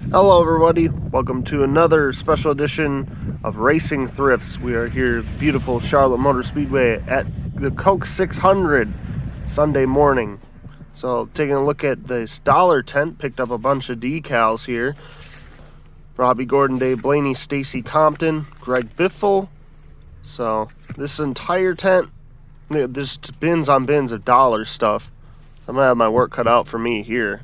Hello everybody, welcome to another special edition of Racing Thrifts. We are here at beautiful Charlotte Motor Speedway at the Coke 600 Sunday morning. So taking a look at this dollar tent, picked up a bunch of decals here. Robbie Gordon, Dave Blaney, Stacy Compton, Greg Biffle. So this entire tent, there's bins on bins of dollar stuff. I'm gonna have my work cut out for me here.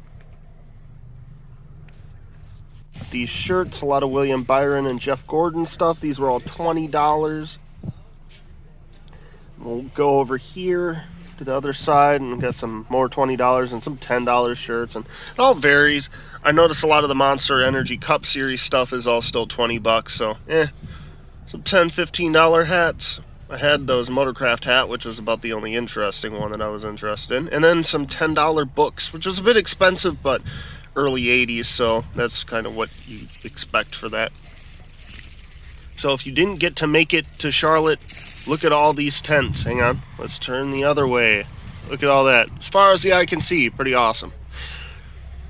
These shirts, a lot of William Byron and Jeff Gordon stuff. These were all $20. We'll go over here to the other side and get some more $20 and some $10 shirts, and it all varies. I noticed a lot of the Monster Energy Cup Series stuff is all still $20, so some $10, $15 hats. I had those Motorcraft hat, which was about the only interesting one that I was interested in, and then some $10 books, which was a bit expensive, but early 80s, so that's kind of what you expect for that. So if you didn't get to make it to Charlotte, look at all these tents. Hang on, let's turn the other way. Look at all that. As far as the eye can see, pretty awesome.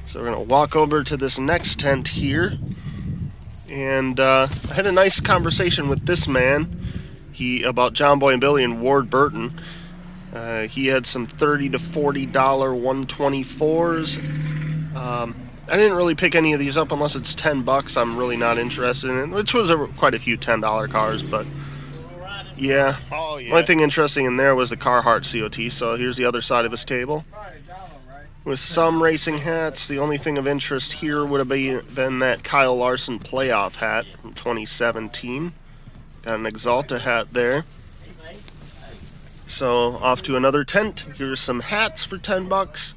So we're going to walk over to this next tent here, and I had a nice conversation with this man about John Boy and Billy and Ward Burton. He had some $30 to $40 124s. I didn't really pick any of these up unless it's $10. I'm really not interested in it, which was quite a few $10 cars, but yeah. One thing interesting in there was the Carhartt COT, so here's the other side of his table. With some racing hats, the only thing of interest here would have been that Kyle Larson playoff hat from 2017. Got an Exalta hat there. So off to another tent. Here's some hats for $10.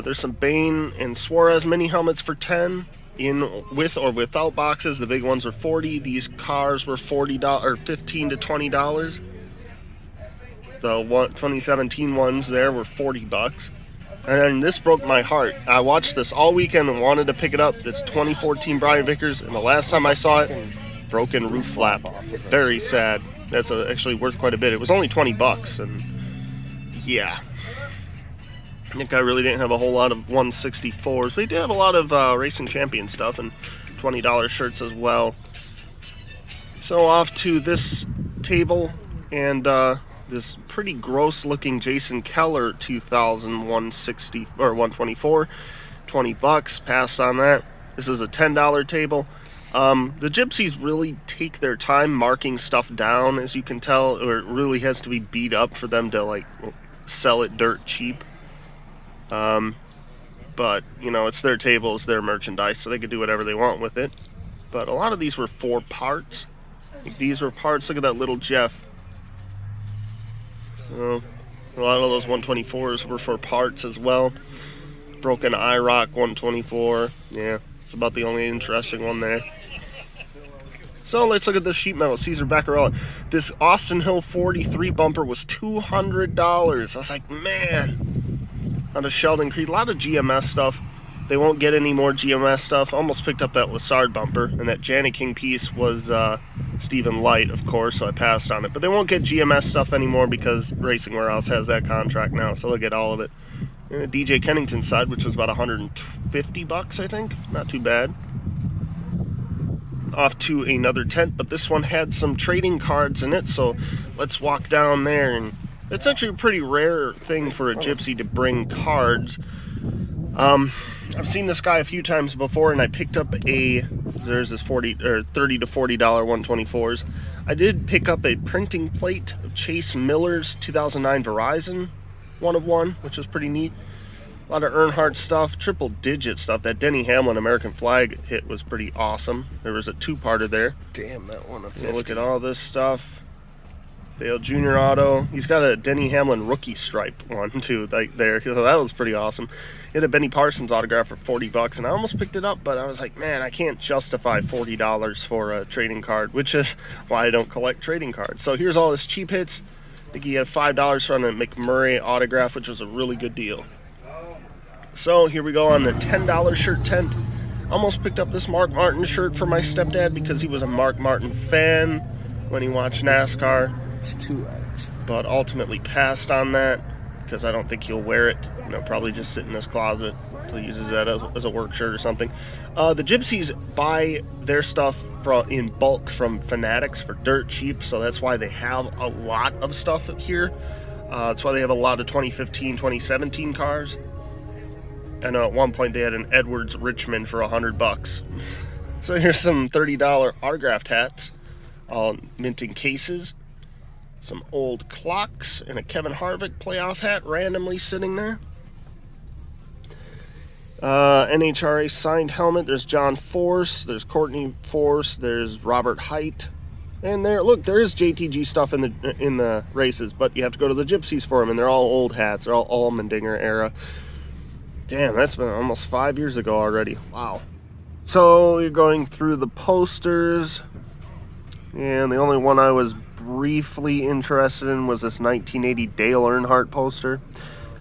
There's some Bain and Suarez mini helmets for $10 in with or without boxes. The big ones were $40. These cars were $40 or $15 to $20. The 2017 ones there were $40. And this broke my heart. I watched this all weekend and wanted to pick it up. It's 2014 Brian Vickers, and the last time I saw it, broken roof flap. Very sad. That's actually worth quite a bit. It was only $20, and yeah. I think I really didn't have a whole lot of 164s, but he did have a lot of Racing Champion stuff and $20 shirts as well. So off to this table, and this pretty gross-looking Jason Keller 2000 160 or 124, $20. Passed on that. This is a $10 table. The gypsies really take their time marking stuff down, as you can tell, or it really has to be beat up for them to like sell it dirt cheap. But, you know, it's their table, it's their merchandise, so they could do whatever they want with it. But a lot of these were for parts. Like these were parts. Look at that little Jeff. So, a lot of those 124s were for parts as well. Broken IROC 124. Yeah, it's about the only interesting one there. So let's look at this sheet metal, Cesar Beccarella. This Austin Hill 43 bumper was $200. I was like, man. Out of Sheldon Creed, a lot of GMS stuff. They won't get any more GMS stuff. Almost picked up that Lassard bumper, and that Janet King piece was Stephen Light, of course, so I passed on it. But they won't get GMS stuff anymore because Racing Warehouse has that contract now, so they'll get all of it. And the DJ Kennington side, which was about $150, I think. Not too bad. Off to another tent, but this one had some trading cards in it, so let's walk down there. And it's actually a pretty rare thing for a gypsy to bring cards. I've seen this guy a few times before, and I picked up there's this $30 to $40 124s. I did pick up a printing plate of Chase Miller's 2009 Verizon 1 of 1, which was pretty neat. A lot of Earnhardt stuff, triple digit stuff. That Denny Hamlin American flag hit was pretty awesome. There was a two-parter there. Damn, that one of 50. Look at all this stuff. Dale Jr. auto. He's got a Denny Hamlin rookie stripe one too, like there. So that was pretty awesome. He had a Benny Parsons autograph for $40, and I almost picked it up, but I was like, man, I can't justify $40 for a trading card, which is why I don't collect trading cards. So here's all his cheap hits. I think he had $5 for a McMurray autograph, which was a really good deal. So here we go on the $10 shirt tent. Almost picked up this Mark Martin shirt for my stepdad because he was a Mark Martin fan when he watched NASCAR. It's 2X. But ultimately passed on that because I don't think he'll wear it. You know, probably just sit in his closet. Probably uses that as a work shirt or something. The gypsies buy their stuff in bulk from Fanatics for dirt cheap, so that's why they have a lot of stuff here. That's why they have a lot of 2015, 2017 cars. I know at one point they had an Edwards Richmond for $100. So here's some $30 autographed hats, all minting cases. Some old clocks and a Kevin Harvick playoff hat randomly sitting there. NHRA signed helmet. There's John Force. There's Courtney Force. There's Robert Height. And there is JTG stuff in the races, but you have to go to the gypsies for them, and they're all old hats. They're all Allmendinger era. Damn, that's been almost 5 years ago already. Wow. So you're going through the posters, and the only one I was briefly interested in was this 1980 Dale Earnhardt poster.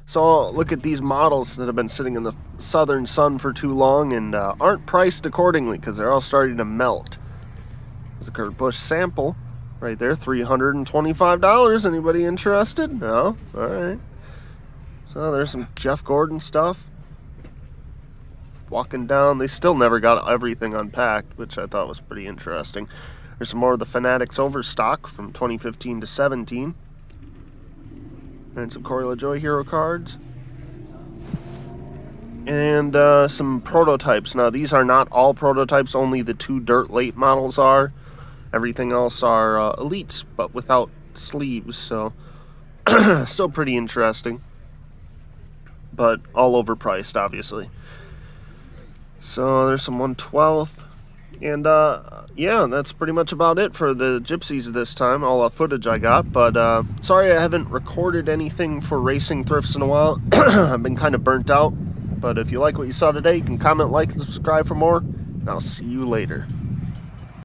So look at these models that have been sitting in the southern sun for too long and aren't priced accordingly because they're all starting to melt. There's a Kurt Busch sample right there, $325. Anybody interested? No? All right. So there's some Jeff Gordon stuff. Walking down, they still never got everything unpacked, which I thought was pretty interesting. There's some more of the Fanatics Overstock from 2015 to 17. And some Corey LaJoie hero cards. And some prototypes. Now, these are not all prototypes, only the 2 dirt late models are. Everything else are elites, but without sleeves, so still pretty interesting. But all overpriced, obviously. So there's some 1/12th. And yeah, that's pretty much about it for the gypsies this time, all the footage I got. But sorry I haven't recorded anything for Racing Thrifts in a while. I've been kind of burnt out. But if you like what you saw today, you can comment, like, and subscribe for more. And I'll see you later.